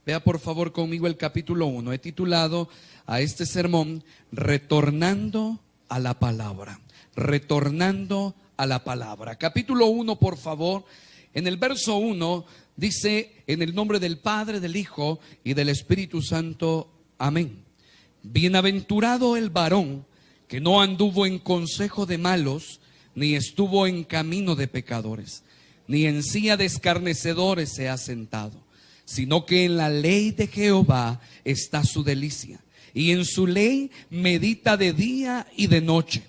Vea por favor conmigo el capítulo 1. He titulado a este sermón Retornando a la Palabra. Retornando a la Palabra. Capítulo 1, por favor. En el verso 1 dice: en el nombre del Padre, del Hijo y del Espíritu Santo. Amén. Bienaventurado el varón que no anduvo en consejo de malos, ni estuvo en camino de pecadores, ni en silla de escarnecedores se ha sentado, sino que en la ley de Jehová está su delicia, y en su ley medita de día y de noche.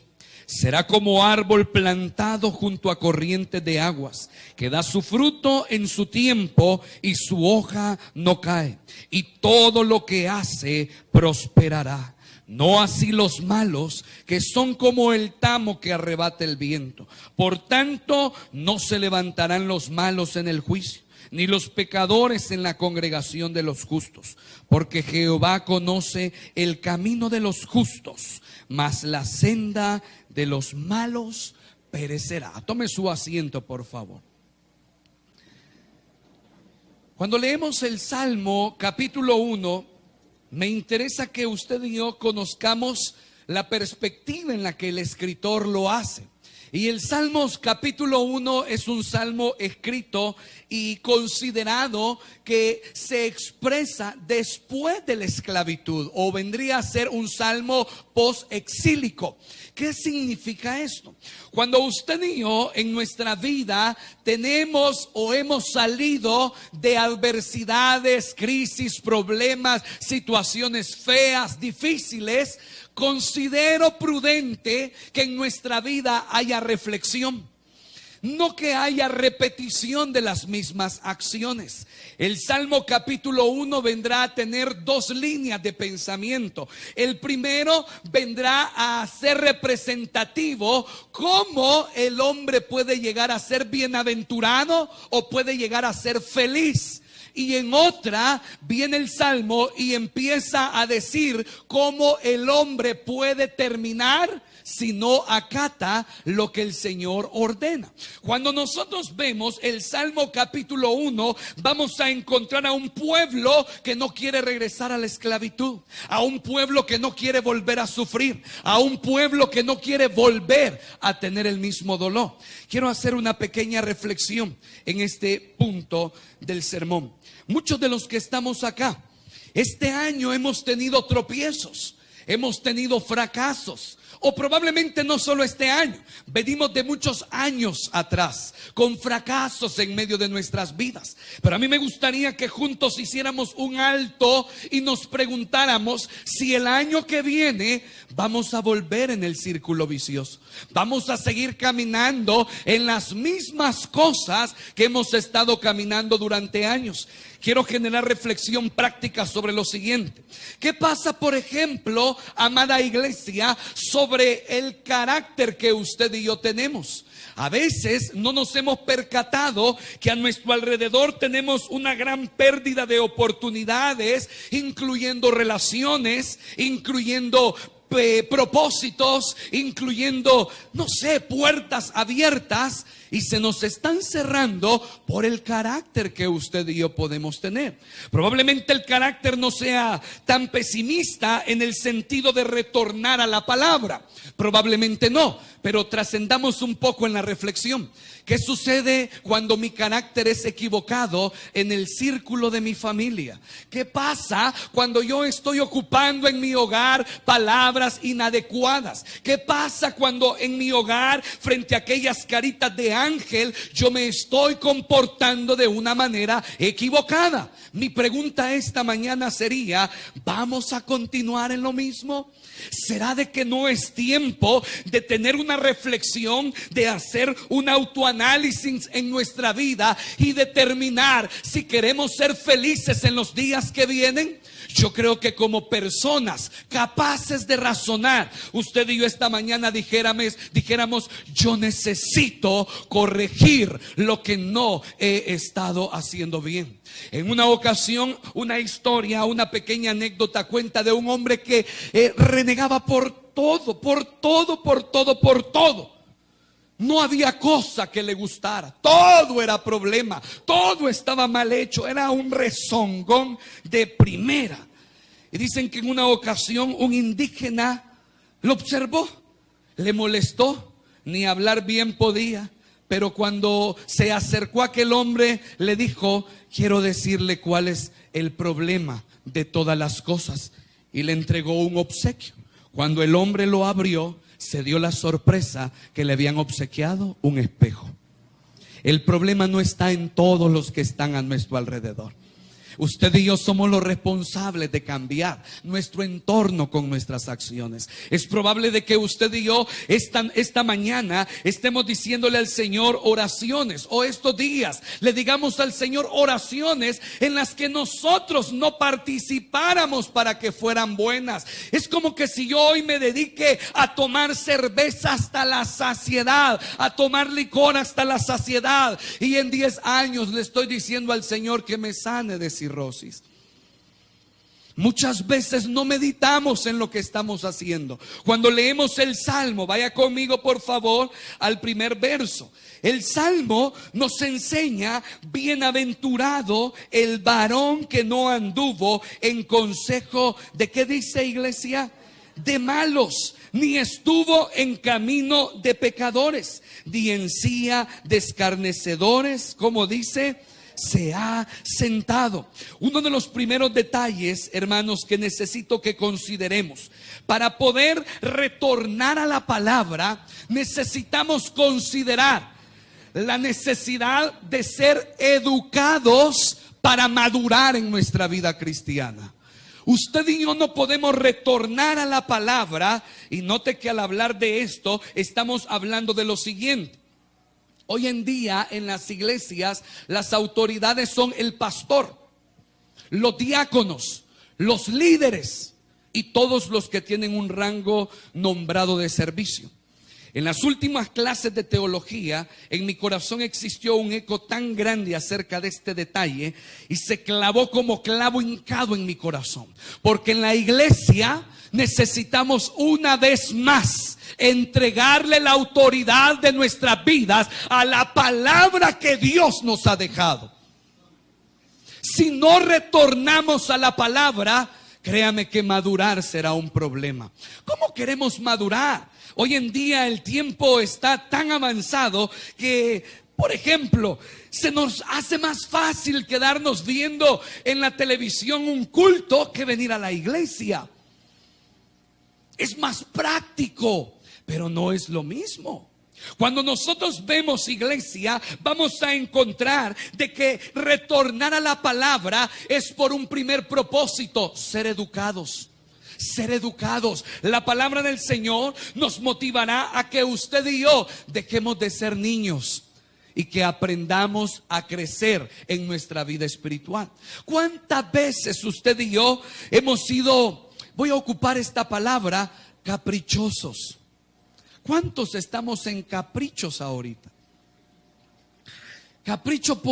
Será como árbol plantado junto a corrientes de aguas, que da su fruto en su tiempo y su hoja no cae, y todo lo que hace prosperará. No así los malos, que son como el tamo que arrebata el viento. Por tanto, no se levantarán los malos en el juicio, ni los pecadores en la congregación de los justos, porque Jehová conoce el camino de los justos, mas la senda de los malos perecerá. Tome su asiento, por favor. Cuando leemos el Salmo capítulo 1, me interesa que usted y yo conozcamos la perspectiva en la que el escritor lo hace. Y el Salmos capítulo 1 es un salmo escrito y considerado que se expresa después de la esclavitud, o vendría a ser un salmo post-exílico. ¿Qué significa esto? Cuando usted y yo en nuestra vida tenemos o hemos salido de adversidades, crisis, problemas, situaciones feas, difíciles, considero prudente que en nuestra vida haya reflexión, no que haya repetición de las mismas acciones. El Salmo capítulo 1 vendrá a tener dos líneas de pensamiento. El primero vendrá a ser representativo, cómo el hombre puede llegar a ser bienaventurado o puede llegar a ser feliz. Y en otra viene el Salmo y empieza a decir cómo el hombre puede terminar si no acata lo que el Señor ordena. Cuando nosotros vemos el Salmo capítulo 1, vamos a encontrar a un pueblo que no quiere regresar a la esclavitud, a un pueblo que no quiere volver a sufrir, a un pueblo que no quiere volver a tener el mismo dolor. Quiero hacer una pequeña reflexión en este punto del sermón. Muchos de los que estamos acá, este año hemos tenido tropiezos, hemos tenido fracasos. O probablemente no solo este año, venimos de muchos años atrás con fracasos en medio de nuestras vidas. Pero a mí me gustaría que juntos hiciéramos un alto y nos preguntáramos si el año que viene vamos a volver en el círculo vicioso. Vamos a seguir caminando en las mismas cosas que hemos estado caminando durante años. Quiero generar reflexión práctica sobre lo siguiente. ¿Qué pasa, por ejemplo, amada iglesia, sobre el carácter que usted y yo tenemos? A veces no nos hemos percatado que a nuestro alrededor tenemos una gran pérdida de oportunidades, incluyendo relaciones, incluyendo propósitos, incluyendo, no sé, puertas abiertas, y se nos están cerrando por el carácter que usted y yo podemos tener. Probablemente el carácter no sea tan pesimista en el sentido de retornar a la palabra. Probablemente no, pero trascendamos un poco en la reflexión. ¿Qué sucede cuando mi carácter es equivocado en el círculo de mi familia? ¿Qué pasa cuando yo estoy ocupando en mi hogar palabras inadecuadas? ¿Qué pasa cuando en mi hogar, frente a aquellas caritas de ángel, yo me estoy comportando de una manera equivocada? Mi pregunta esta mañana sería: ¿vamos a continuar en lo mismo? ¿Será de que no es tiempo de tener una reflexión, de hacer un autoanálisis en nuestra vida y determinar si queremos ser felices en los días que vienen? Yo creo que como personas capaces de razonar, usted y yo esta mañana dijéramos: yo necesito corregir lo que no he estado haciendo bien. En una ocasión, una historia, una pequeña anécdota cuenta de un hombre que renegaba por todo. No había cosa que le gustara. Todo era problema. Todo estaba mal hecho. Era un rezongón de primera. Y dicen que en una ocasión un indígena lo observó. Le molestó. Ni hablar bien podía. Pero cuando se acercó a aquel hombre, le dijo: quiero decirle cuál es el problema de todas las cosas. Y le entregó un obsequio. Cuando el hombre lo abrió, se dio la sorpresa que le habían obsequiado un espejo. El problema no está en todos los que están a nuestro alrededor. Usted y yo somos los responsables de cambiar nuestro entorno con nuestras acciones. Es probable de que usted y yo esta mañana estemos diciéndole al Señor oraciones, o estos días le digamos al Señor oraciones en las que nosotros no participáramos para que fueran buenas. Es como que si yo hoy me dedique a tomar cerveza hasta la saciedad, a tomar licor hasta la saciedad, y en 10 años le estoy diciendo al Señor que me sane de cirrosis. Muchas veces no meditamos en lo que estamos haciendo. Cuando leemos el Salmo, vaya conmigo por favor al primer verso. El Salmo nos enseña: bienaventurado el varón que no anduvo en consejo de, ¿qué dice, iglesia? De malos, ni estuvo en camino de pecadores, ni en silla de escarnecedores, como dice, se ha sentado. Uno de los primeros detalles, hermanos, que necesito que consideremos para poder retornar a la palabra, necesitamos considerar la necesidad de ser educados para madurar en nuestra vida cristiana. Usted y yo no podemos retornar a la palabra, y note que al hablar de esto estamos hablando de lo siguiente. Hoy en día en las iglesias las autoridades son el pastor, los diáconos, los líderes y todos los que tienen un rango nombrado de servicio. En las últimas clases de teología, en mi corazón existió un eco tan grande acerca de este detalle, y se clavó como clavo hincado en mi corazón. Porque en la iglesia necesitamos una vez más entregarle la autoridad de nuestras vidas a la palabra que Dios nos ha dejado. Si no retornamos a la palabra, créame que madurar será un problema. ¿Cómo queremos madurar? Hoy en día el tiempo está tan avanzado que, por ejemplo, se nos hace más fácil quedarnos viendo en la televisión un culto que venir a la iglesia. Es más práctico, pero no es lo mismo. Cuando nosotros vemos iglesia, vamos a encontrar de que retornar a la palabra es por un primer propósito: ser educados. Ser educados. La palabra del Señor nos motivará a que usted y yo dejemos de ser niños y que aprendamos a crecer en nuestra vida espiritual. ¿Cuántas veces usted y yo hemos sido, voy a ocupar esta palabra, caprichosos? ¿Cuántos estamos en caprichos ahorita? Capricho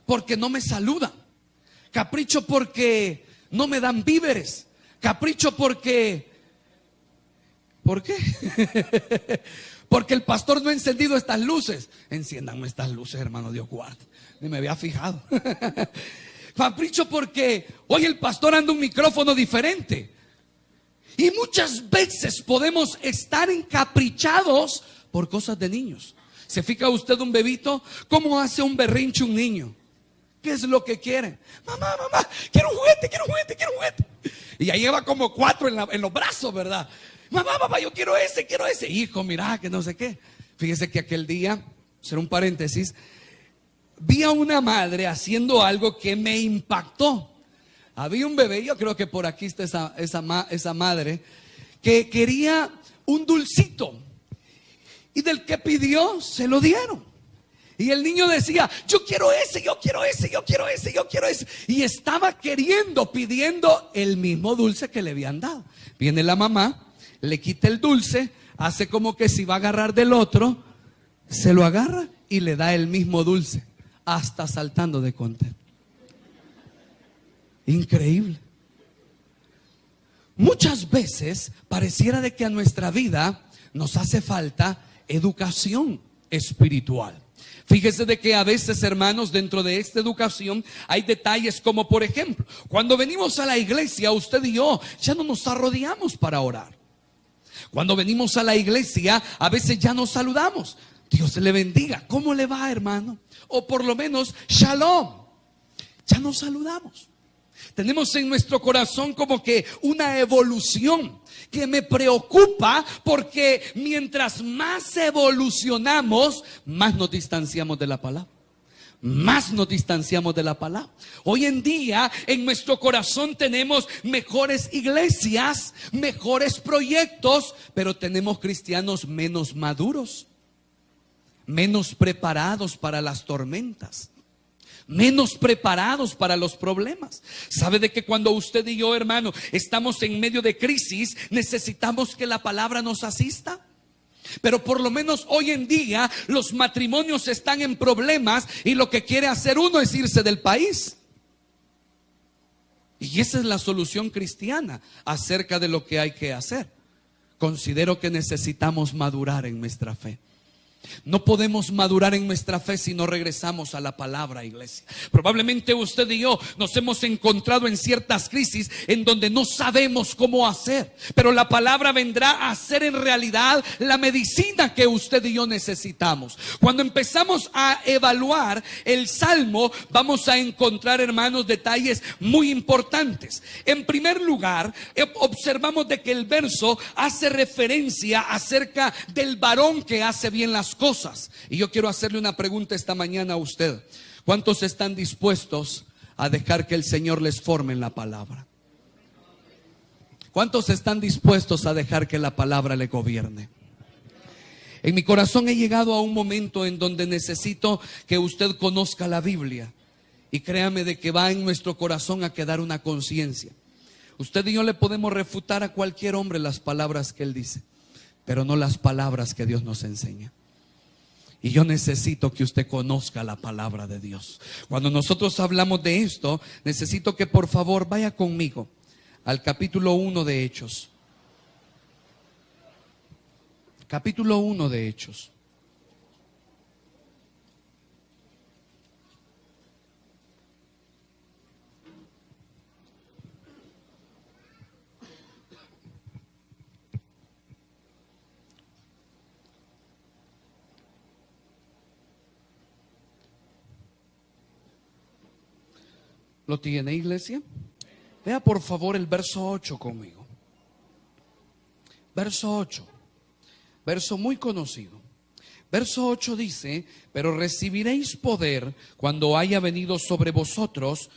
porque no me saludan. Capricho porque no me dan víveres. Capricho porque, ¿por qué? Porque el pastor no ha encendido estas luces. Enciéndanme estas luces, hermano, Dios guarde. Ni me había fijado. Capricho porque hoy el pastor anda un micrófono diferente. Y muchas veces podemos estar encaprichados por cosas de niños. ¿Se fija usted un bebito? ¿Cómo hace un berrinche un niño? ¿Qué es lo que quiere? Mamá, quiero un juguete, quiero un juguete, quiero un juguete. Y ya lleva como 4 en los brazos, ¿verdad? Mamá, yo quiero ese. Hijo, mira, que no sé qué. Fíjese que aquel día, será un paréntesis, vi a una madre haciendo algo que me impactó. Había un bebé, yo creo que por aquí está esa madre, que quería un dulcito. Y del que pidió, se lo dieron. Y el niño decía: yo quiero ese. Y estaba pidiendo el mismo dulce que le habían dado. Viene la mamá, le quita el dulce, hace como que si va a agarrar del otro, se lo agarra y le da el mismo dulce, hasta saltando de contento. Increíble. Muchas veces pareciera de que a nuestra vida nos hace falta educación espiritual. Fíjese de que a veces, hermanos, dentro de esta educación hay detalles como, por ejemplo, cuando venimos a la iglesia, usted y yo ya no nos arrodillamos para orar. Cuando venimos a la iglesia, a veces ya nos saludamos. Dios le bendiga. ¿Cómo le va, hermano? O por lo menos, shalom. Ya nos saludamos. Tenemos en nuestro corazón como que una evolución que me preocupa, porque mientras más evolucionamos, más nos distanciamos de la palabra. Más nos distanciamos de la palabra. Hoy en día en nuestro corazón tenemos mejores iglesias, mejores proyectos, pero tenemos cristianos menos maduros, menos preparados para las tormentas, menos preparados para los problemas. ¿Sabe de que cuando usted y yo, hermano, estamos en medio de crisis, necesitamos que la palabra nos asista? Pero por lo menos hoy en día los matrimonios están en problemas y lo que quiere hacer uno es irse del país. Y esa es la solución cristiana acerca de lo que hay que hacer. Considero que necesitamos madurar en nuestra fe. No podemos madurar en nuestra fe si no regresamos a la palabra, iglesia. Probablemente usted y yo nos hemos encontrado en ciertas crisis en donde no sabemos cómo hacer, pero la palabra vendrá a ser en realidad la medicina que usted y yo necesitamos. Cuando empezamos a evaluar el Salmo, vamos a encontrar, hermanos, detalles muy importantes. En primer lugar, observamos de que el verso hace referencia acerca del varón que hace bien las cosas. Y yo quiero hacerle una pregunta esta mañana a usted. ¿Cuántos están dispuestos a dejar que el Señor les forme en la palabra? ¿Cuántos están dispuestos a dejar que la palabra le gobierne? En mi corazón he llegado a un momento en donde necesito que usted conozca la Biblia. Y créame de que va en nuestro corazón a quedar una conciencia. Usted y yo le podemos refutar a cualquier hombre las palabras que él dice, pero no las palabras que Dios nos enseña. Y yo necesito que usted conozca la palabra de Dios. Cuando nosotros hablamos de esto, necesito que por favor vaya conmigo al capítulo 1 de Hechos. Capítulo 1 de Hechos. ¿Lo tiene, iglesia? Vea por favor el verso 8 conmigo. Verso 8. Verso muy conocido. Verso 8 dice: pero recibiréis poder cuando haya venido sobre vosotros.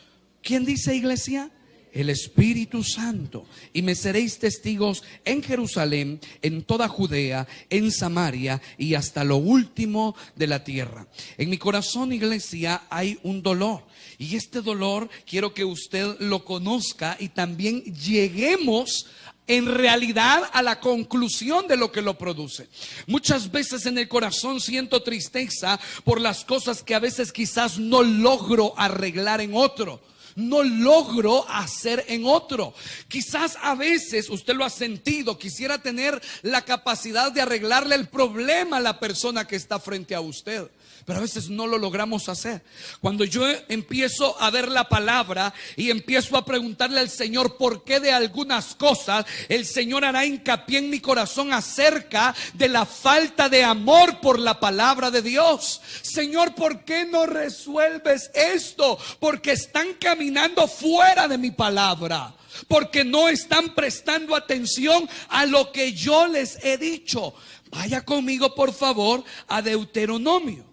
¿Quién dice, iglesia? El Espíritu Santo. Y me seréis testigos en Jerusalén, en toda Judea, en Samaria y hasta lo último de la tierra. En mi corazón, iglesia, hay un dolor. Y este dolor quiero que usted lo conozca y también lleguemos en realidad a la conclusión de lo que lo produce. Muchas veces en el corazón siento tristeza por las cosas que a veces quizás no logro arreglar en otro, no logro hacer en otro. Quizás a veces usted lo ha sentido, quisiera tener la capacidad de arreglarle el problema a la persona que está frente a usted, pero a veces no lo logramos hacer. Cuando yo empiezo a ver la palabra y empiezo a preguntarle al Señor por qué de algunas cosas, el Señor hará hincapié en mi corazón acerca de la falta de amor por la palabra de Dios. Señor, ¿por qué no resuelves esto? Porque están caminando fuera de mi palabra, porque no están prestando atención a lo que yo les he dicho. Vaya conmigo por favor a Deuteronomio.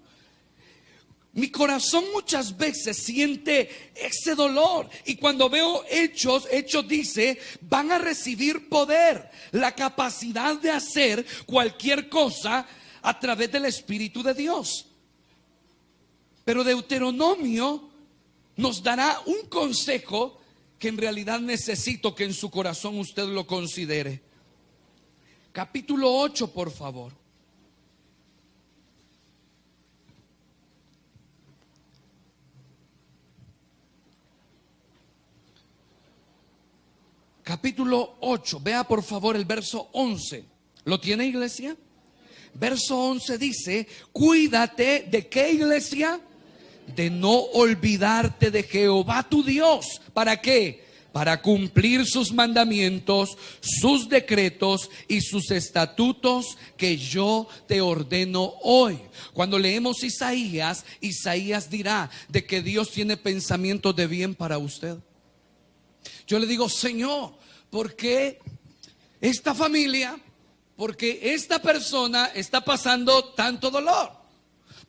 Mi corazón muchas veces siente ese dolor. Y cuando veo Hechos dice: van a recibir poder, la capacidad de hacer cualquier cosa a través del Espíritu de Dios. Pero Deuteronomio nos dará un consejo que en realidad necesito que en su corazón usted lo considere. Capítulo 8, por favor. Capítulo 8, vea por favor el verso 11. ¿Lo tiene, iglesia? verso 11 dice: cuídate de qué, iglesia, de no olvidarte de Jehová tu Dios. ¿Para qué? Para cumplir sus mandamientos, sus decretos y sus estatutos que yo te ordeno hoy. Cuando leemos Isaías, Isaías dirá de que Dios tiene pensamientos de bien para usted. Yo le digo: Señor, ¿por qué esta familia, por qué esta persona está pasando tanto dolor?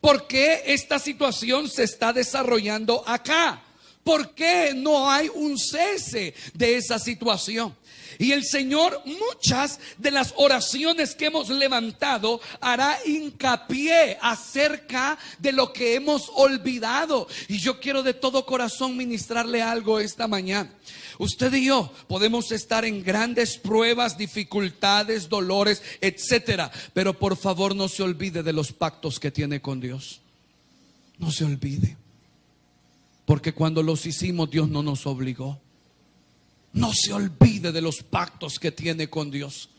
¿Por qué esta situación se está desarrollando acá? ¿Por qué no hay un cese de esa situación? Y el Señor, muchas de las oraciones que hemos levantado, hará hincapié acerca de lo que hemos olvidado. Y yo quiero de todo corazón ministrarle algo esta mañana. Usted y yo podemos estar en grandes pruebas, dificultades, dolores, etcétera, pero por favor no se olvide de los pactos que tiene con Dios. No se olvide, porque cuando los hicimos Dios no nos obligó. No se olvide de los pactos que tiene con Dios.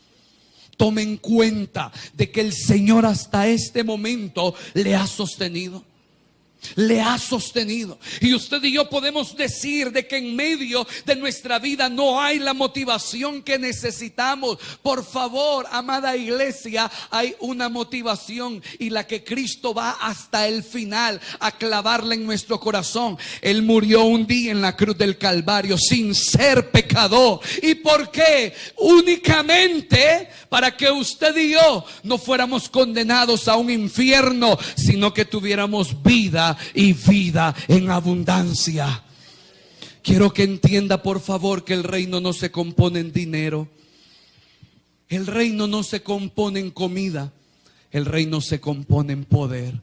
Tome en cuenta de que el Señor hasta este momento le ha sostenido. Le ha sostenido. Y usted y yo podemos decir de que en medio de nuestra vida no hay la motivación que necesitamos. Por favor, amada iglesia, hay una motivación, y la que Cristo va hasta el final a clavarla en nuestro corazón. Él murió un día en la cruz del Calvario sin ser pecador. ¿Y por qué? Únicamente para que usted y yo no fuéramos condenados a un infierno, sino que tuviéramos vida y vida en abundancia. Quiero que entienda, por favor, que el reino no se compone en dinero. El reino no se compone en comida. El reino se compone en poder.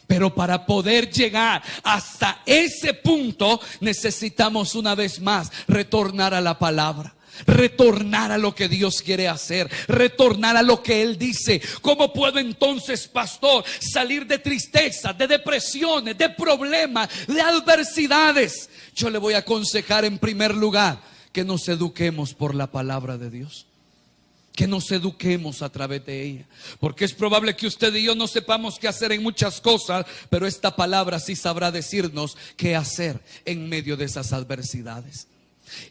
Pero para poder llegar hasta ese punto necesitamos una vez más retornar a la palabra. Retornar a lo que Dios quiere hacer, retornar a lo que Él dice. ¿Cómo puedo entonces, pastor, salir de tristeza, de depresiones, de problemas, de adversidades? Yo le voy a aconsejar en primer lugar que nos eduquemos por la palabra de Dios, que nos eduquemos a través de ella, porque es probable que usted y yo no sepamos qué hacer en muchas cosas, pero esta palabra sí sabrá decirnos qué hacer en medio de esas adversidades.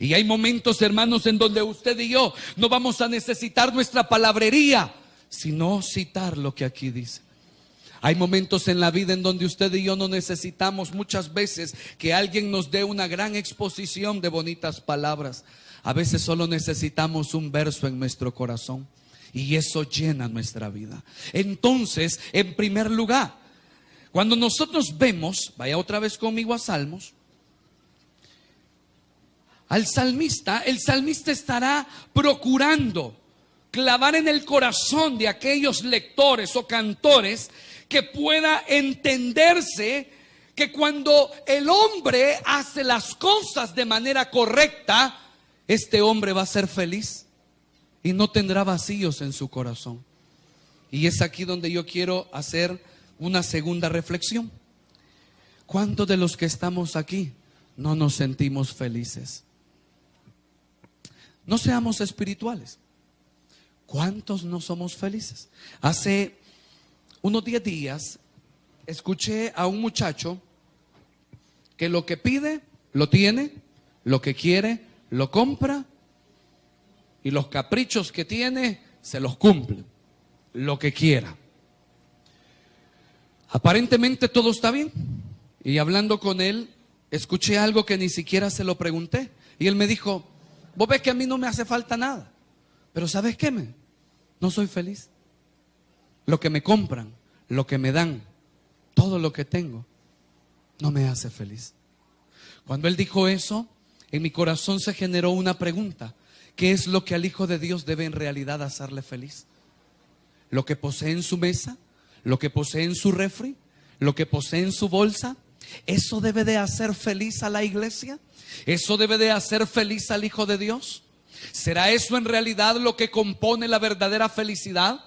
Y hay momentos, hermanos, en donde usted y yo no vamos a necesitar nuestra palabrería, sino citar lo que aquí dice. Hay momentos en la vida en donde usted y yo no necesitamos muchas veces que alguien nos dé una gran exposición de bonitas palabras. A veces solo necesitamos un verso en nuestro corazón, y eso llena nuestra vida. Entonces, en primer lugar, cuando nosotros vemos, vaya otra vez conmigo a Salmos, al salmista, el salmista estará procurando clavar en el corazón de aquellos lectores o cantores que pueda entenderse que cuando el hombre hace las cosas de manera correcta, este hombre va a ser feliz y no tendrá vacíos en su corazón. Y es aquí donde yo quiero hacer una segunda reflexión. ¿Cuántos de los que estamos aquí no nos sentimos felices? No seamos espirituales. ¿Cuántos no somos felices? Hace unos 10 días escuché a un muchacho que lo que pide, lo tiene, lo que quiere, lo compra, y los caprichos que tiene, se los cumple, lo que quiera. Aparentemente todo está bien. Y hablando con él, escuché algo que ni siquiera se lo pregunté. Y él me dijo: vos ves que a mí no me hace falta nada, pero ¿sabes qué? No soy feliz. Lo que me compran, lo que me dan, todo lo que tengo, no me hace feliz. Cuando él dijo eso, en mi corazón se generó una pregunta: ¿qué es lo que al Hijo de Dios debe en realidad hacerle feliz? ¿Lo que posee en su mesa? ¿Lo que posee en su refri? ¿Lo que posee en su bolsa? ¿Eso debe de hacer feliz a la iglesia? ¿Eso debe de hacer feliz al Hijo de Dios? ¿Será eso en realidad lo que compone la verdadera felicidad?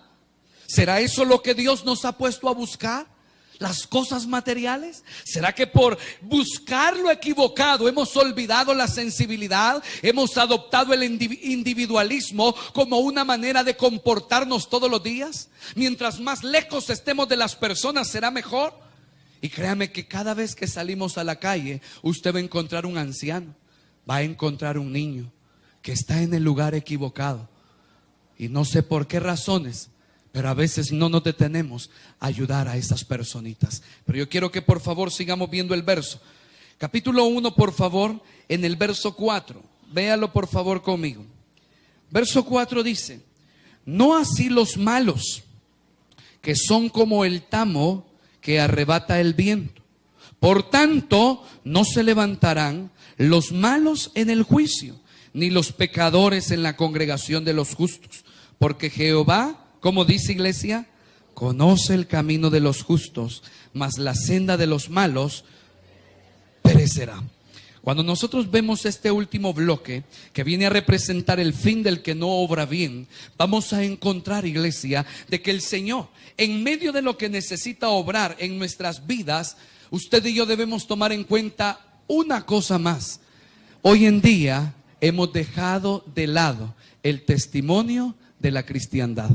¿Será eso lo que Dios nos ha puesto a buscar? las cosas materiales? ¿Será que por buscar lo equivocado hemos olvidado la sensibilidad? ¿Hemos adoptado el individualismo como una manera de comportarnos todos los días? Mientras más lejos estemos de las personas, será mejor. Y créame que cada vez que salimos a la calle, usted va a encontrar un anciano, va a encontrar un niño que está en el lugar equivocado. Y no sé por qué razones, pero a veces no nos detenemos a ayudar a esas personitas. Pero yo quiero que por favor sigamos viendo el verso. Capítulo 1, por favor, en el verso 4. Véalo por favor conmigo. Verso 4 dice: no así los malos, que son como el tamo que arrebata el viento. Por tanto, no se levantarán los malos en el juicio, ni los pecadores en la congregación de los justos. Porque Jehová, como dice iglesia, conoce el camino de los justos, mas la senda de los malos perecerá. Cuando nosotros vemos este último bloque, que viene a representar el fin del que no obra bien, vamos a encontrar, iglesia, de que el Señor, en medio de lo que necesita obrar en nuestras vidas, usted y yo debemos tomar en cuenta una cosa más. Hoy en día hemos dejado de lado el testimonio de la cristiandad.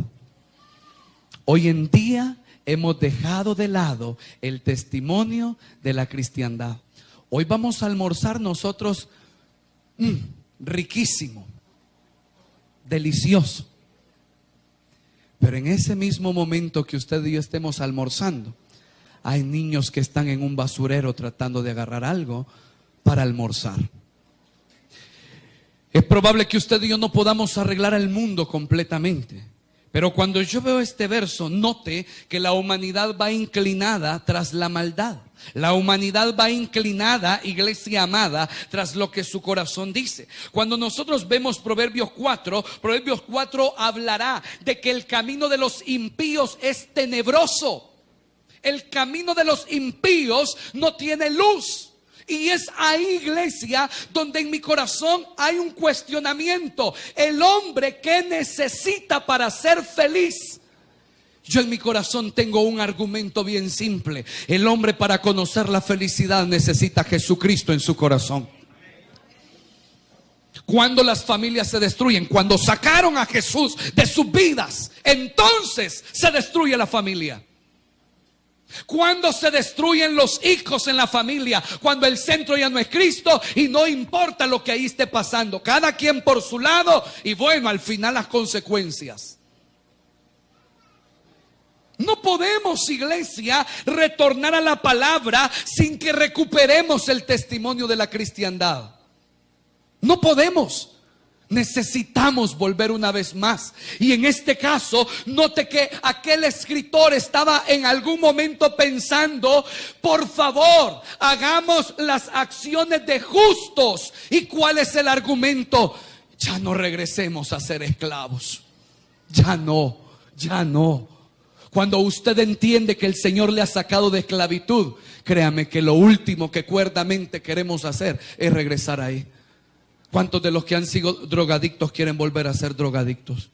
Hoy en día hemos dejado de lado el testimonio de la cristiandad. Hoy vamos a almorzar nosotros riquísimo, delicioso. Pero en ese mismo momento que usted y yo estemos almorzando, hay niños que están en un basurero tratando de agarrar algo para almorzar. Es probable que usted y yo no podamos arreglar el mundo completamente. Pero cuando yo veo este verso, note que la humanidad va inclinada tras la maldad. La humanidad va inclinada, iglesia amada, tras lo que su corazón dice. Cuando nosotros vemos Proverbios 4 hablará de que el camino de los impíos es tenebroso. El camino de los impíos no tiene luz. Y es ahí, iglesia, donde en mi corazón hay un cuestionamiento. El hombre, ¿qué necesita para ser feliz? Yo en mi corazón tengo un argumento bien simple. El hombre, para conocer la felicidad, necesita a Jesucristo en su corazón. Cuando las familias se destruyen, cuando sacaron a Jesús de sus vidas, entonces se destruye la familia. Cuando se destruyen los hijos en la familia, cuando el centro ya no es Cristo y no importa lo que ahí esté pasando, cada quien por su lado, y bueno, al final las consecuencias. No podemos, iglesia, retornar a la palabra sin que recuperemos el testimonio de la cristiandad. No podemos. Necesitamos volver una vez más. Y en este caso, note que aquel escritor estaba en algún momento pensando: por favor, hagamos las acciones de justos. ¿Y cuál es el argumento? Ya no regresemos a ser esclavos. Ya no. Cuando usted entiende que el Señor le ha sacado de esclavitud, créame que lo último que cuerdamente queremos hacer es regresar ahí. ¿Cuántos de los que han sido drogadictos quieren volver a ser drogadictos?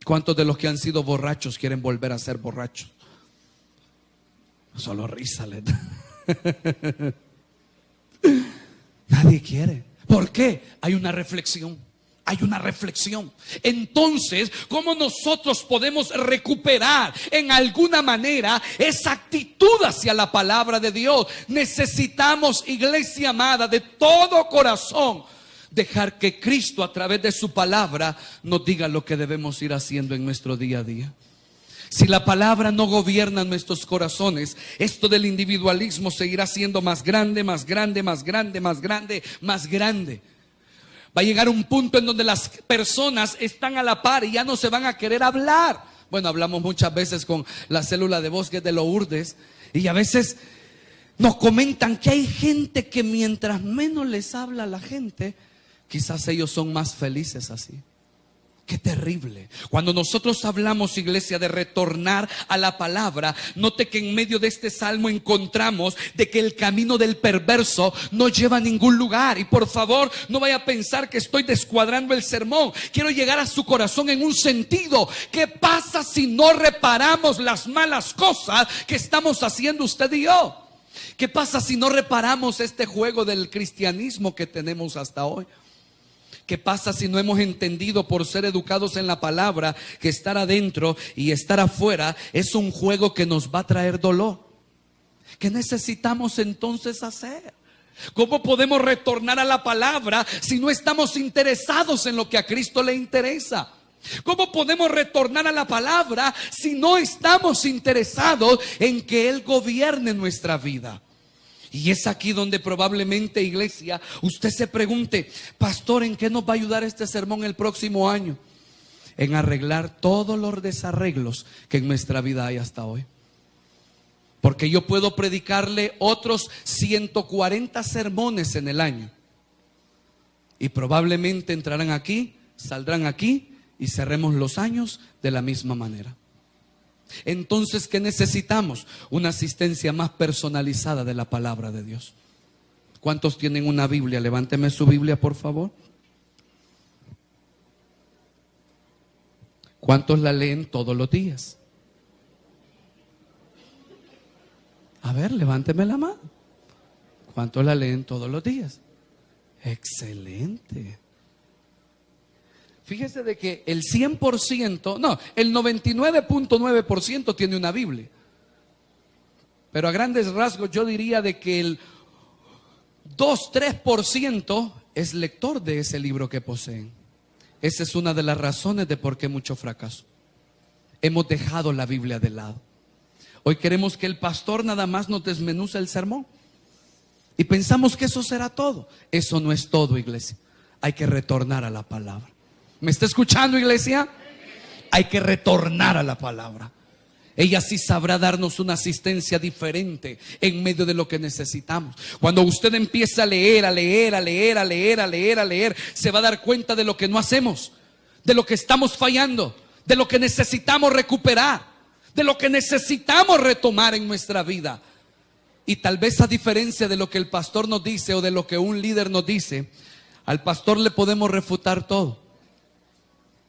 ¿Cuántos de los que han sido borrachos quieren volver a ser borrachos? Solo risa les da. Nadie quiere. ¿Por qué? Hay una reflexión. Entonces, ¿cómo nosotros podemos recuperar en alguna manera esa actitud hacia la palabra de Dios? Necesitamos, iglesia amada, de todo corazón, dejar que Cristo a través de su palabra nos diga lo que debemos ir haciendo en nuestro día a día. Si la palabra no gobierna nuestros corazones, esto del individualismo seguirá siendo más grande. Va a llegar un punto en donde las personas están a la par y ya no se van a querer hablar. Bueno, hablamos muchas veces con la célula de Bosques de Lourdes y a veces nos comentan que hay gente que mientras menos les habla a la gente, quizás ellos son más felices así. Qué terrible. Cuando nosotros hablamos, iglesia, de retornar a la palabra, note que en medio de este salmo encontramos de que el camino del perverso no lleva a ningún lugar. Y por favor, no vaya a pensar que estoy descuadrando el sermón. Quiero llegar a su corazón en un sentido. ¿Qué pasa si no reparamos las malas cosas que estamos haciendo usted y yo? ¿Qué pasa si no reparamos este juego del cristianismo que tenemos hasta hoy? ¿Qué pasa si no hemos entendido, por ser educados en la palabra, que estar adentro y estar afuera es un juego que nos va a traer dolor? ¿Qué necesitamos entonces hacer? ¿Cómo podemos retornar a la palabra si no estamos interesados en lo que a Cristo le interesa? ¿Cómo podemos retornar a la palabra si no estamos interesados en que Él gobierne nuestra vida? Y es aquí donde probablemente, iglesia, usted se pregunte: pastor, ¿en qué nos va a ayudar este sermón el próximo año? En arreglar todos los desarreglos que en nuestra vida hay hasta hoy. Porque yo puedo predicarle otros 140 sermones en el año, y probablemente entrarán aquí, saldrán aquí, y cerremos los años de la misma manera. Entonces, ¿qué necesitamos? Una asistencia más personalizada de la palabra de Dios. ¿Cuántos tienen una Biblia? Levánteme su Biblia, por favor. ¿Cuántos la leen todos los días? A ver, levánteme la mano. ¿Cuántos la leen todos los días? Excelente. Fíjese de que el 100%, no, el 99.9% tiene una Biblia. Pero a grandes rasgos yo diría de que el 2-3% es lector de ese libro que poseen. Esa es una de las razones de por qué mucho fracaso. Hemos dejado la Biblia de lado. Hoy queremos que el pastor nada más nos desmenuce el sermón y pensamos que eso será todo. Eso no es todo, iglesia. Hay que retornar a la palabra. ¿Me está escuchando, iglesia? Hay que retornar a la palabra. Ella sí sabrá darnos una asistencia diferente en medio de lo que necesitamos. Cuando usted empieza a leer, se va a dar cuenta de lo que no hacemos, de lo que estamos fallando, de lo que necesitamos recuperar, de lo que necesitamos retomar en nuestra vida. Y tal vez, a diferencia de lo que el pastor nos dice o de lo que un líder nos dice, al pastor le podemos refutar todo,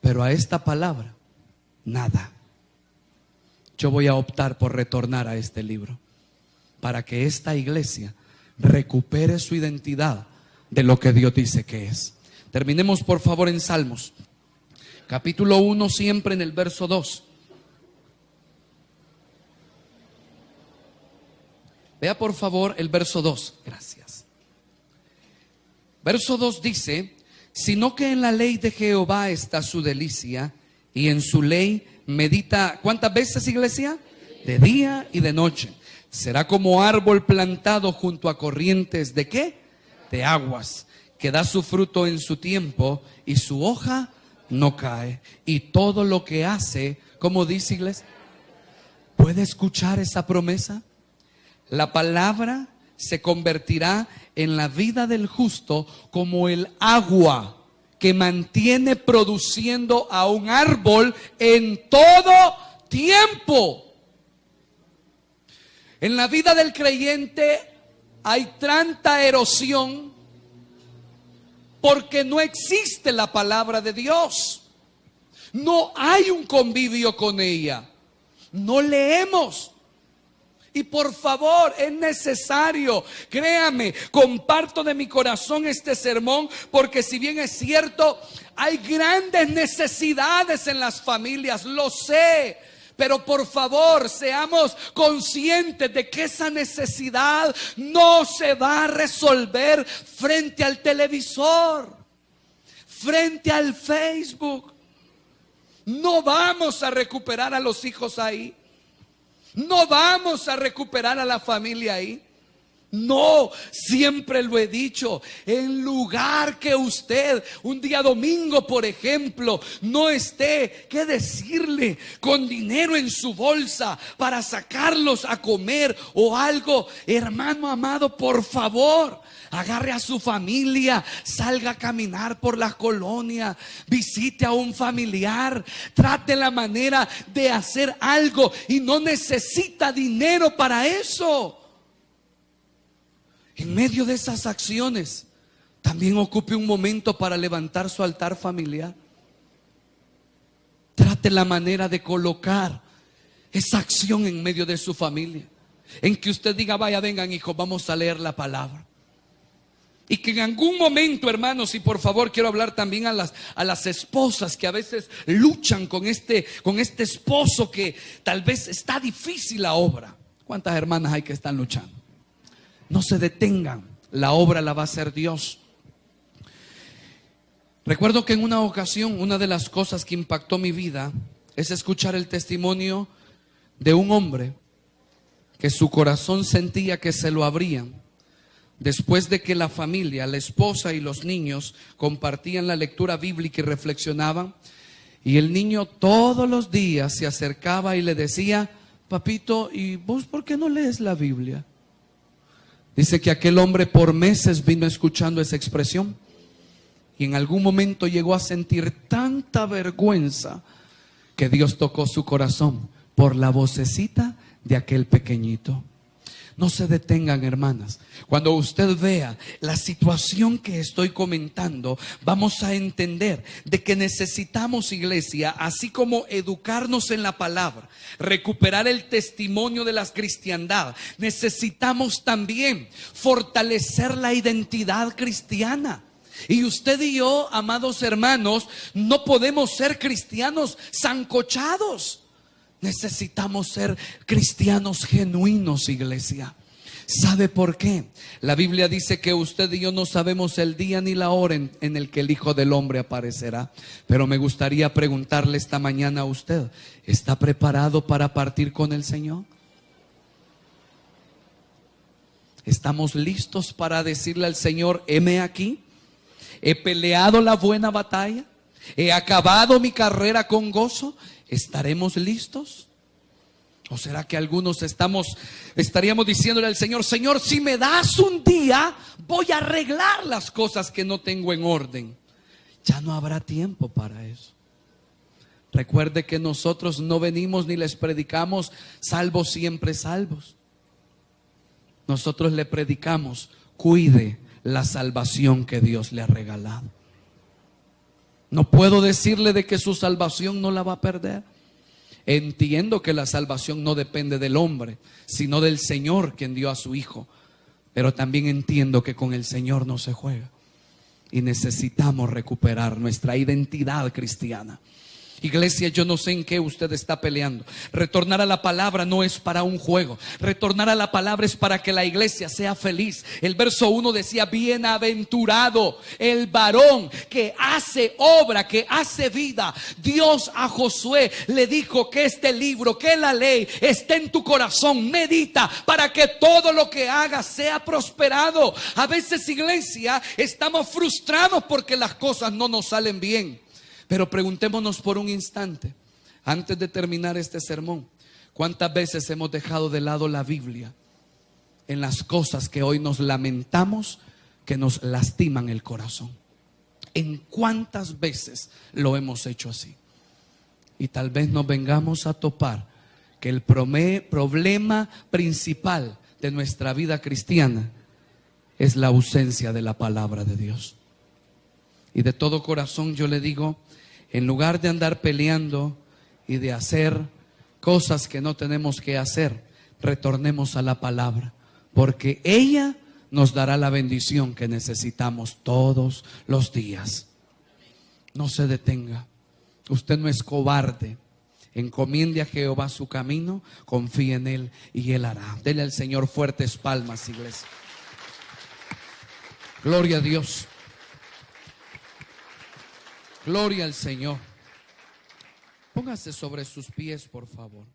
pero a esta palabra, nada. Yo voy a optar por retornar a este libro para que esta iglesia recupere su identidad de lo que Dios dice que es. Terminemos por favor en Salmos, capítulo 1, siempre en el verso 2. Vea por favor el verso 2. Gracias. Verso 2 dice: sino que en la ley de Jehová está su delicia, y en su ley medita. ¿Cuántas veces, iglesia? De día y de noche. Será como árbol plantado junto a corrientes ¿de qué? De aguas, que da su fruto en su tiempo, y su hoja no cae. Y todo lo que hace, ¿cómo dice, iglesia? ¿Puede escuchar esa promesa? La palabra se convertirá en la vida del justo como el agua que mantiene produciendo a un árbol en todo tiempo. En la vida del creyente hay tanta erosión porque no existe la palabra de Dios. No hay un convivio con ella. No leemos. Y por favor, es necesario, créame, comparto de mi corazón este sermón, porque si bien es cierto, hay grandes necesidades en las familias, lo sé, pero por favor, seamos conscientes de que esa necesidad no se va a resolver frente al televisor, frente al Facebook. No vamos a recuperar a los hijos ahí. No vamos a recuperar a la familia ahí. No, siempre lo he dicho, en lugar que usted un día domingo, por ejemplo, no esté, ¿qué decirle?, con dinero en su bolsa para sacarlos a comer o algo, hermano amado, por favor, agarre a su familia, salga a caminar por la colonia, visite a un familiar, trate la manera de hacer algo y no necesita dinero para eso. En medio de esas acciones, también ocupe un momento para levantar su altar familiar. Trate la manera de colocar esa acción en medio de su familia, en que usted diga: vaya, vengan hijos, vamos a leer la palabra. Y que en algún momento, hermanos, y por favor quiero hablar también a las esposas que a veces luchan con este esposo que tal vez está difícil la obra. ¿Cuántas hermanas hay que están luchando? No se detengan, la obra la va a hacer Dios. Recuerdo que en una ocasión, una de las cosas que impactó mi vida es escuchar el testimonio de un hombre que su corazón sentía que se lo abrían después de que la familia, la esposa y los niños compartían la lectura bíblica y reflexionaban. Y el niño todos los días se acercaba y le decía: papito, ¿y vos por qué no lees la Biblia? Dice que aquel hombre por meses vino escuchando esa expresión y en algún momento llegó a sentir tanta vergüenza que Dios tocó su corazón por la vocecita de aquel pequeñito. No se detengan, hermanas. Cuando usted vea la situación que estoy comentando, vamos a entender de que necesitamos, iglesia, así como educarnos en la palabra, recuperar el testimonio de la cristiandad, necesitamos también fortalecer la identidad cristiana. Y usted y yo, amados hermanos, no podemos ser cristianos sancochados. Necesitamos ser cristianos genuinos, iglesia. ¿Sabe por qué? La Biblia dice que usted y yo no sabemos el día ni la hora en el que el Hijo del Hombre aparecerá. Pero me gustaría preguntarle esta mañana a usted: ¿está preparado para partir con el Señor? ¿Estamos listos para decirle al Señor: heme aquí, he peleado la buena batalla, he acabado mi carrera con gozo? ¿Estaremos listos? ¿O será que algunos estaríamos diciéndole al Señor: Señor, si me das un día, voy a arreglar las cosas que no tengo en orden? Ya no habrá tiempo para eso. Recuerde que nosotros no venimos ni les predicamos salvos siempre salvos. Nosotros le predicamos: cuide la salvación que Dios le ha regalado. No puedo decirle de que su salvación no la va a perder. Entiendo que la salvación no depende del hombre, sino del Señor, quien dio a su Hijo. Pero también entiendo que con el Señor no se juega. Y necesitamos recuperar nuestra identidad cristiana. Iglesia, yo no sé en qué usted está peleando. Retornar a la palabra no es para un juego. Retornar a la palabra es para que la iglesia sea feliz. El verso 1 decía: bienaventurado el varón que hace obra, que hace vida. Dios a Josué le dijo que este libro, que la ley esté en tu corazón. Medita para que todo lo que hagas sea prosperado. A veces, iglesia, estamos frustrados porque las cosas no nos salen bien. Pero preguntémonos por un instante, antes de terminar este sermón: ¿cuántas veces hemos dejado de lado la Biblia en las cosas que hoy nos lamentamos, que nos lastiman el corazón? ¿En cuántas veces lo hemos hecho así? Y tal vez nos vengamos a topar que el problema principal de nuestra vida cristiana es la ausencia de la palabra de Dios. Y de todo corazón yo le digo: en lugar de andar peleando y de hacer cosas que no tenemos que hacer, retornemos a la palabra, porque ella nos dará la bendición que necesitamos todos los días. No se detenga. Usted no es cobarde. Encomiende a Jehová su camino, confíe en Él y Él hará. Dele al Señor fuertes palmas, iglesia. Gloria a Dios. Gloria al Señor. Póngase sobre sus pies, por favor.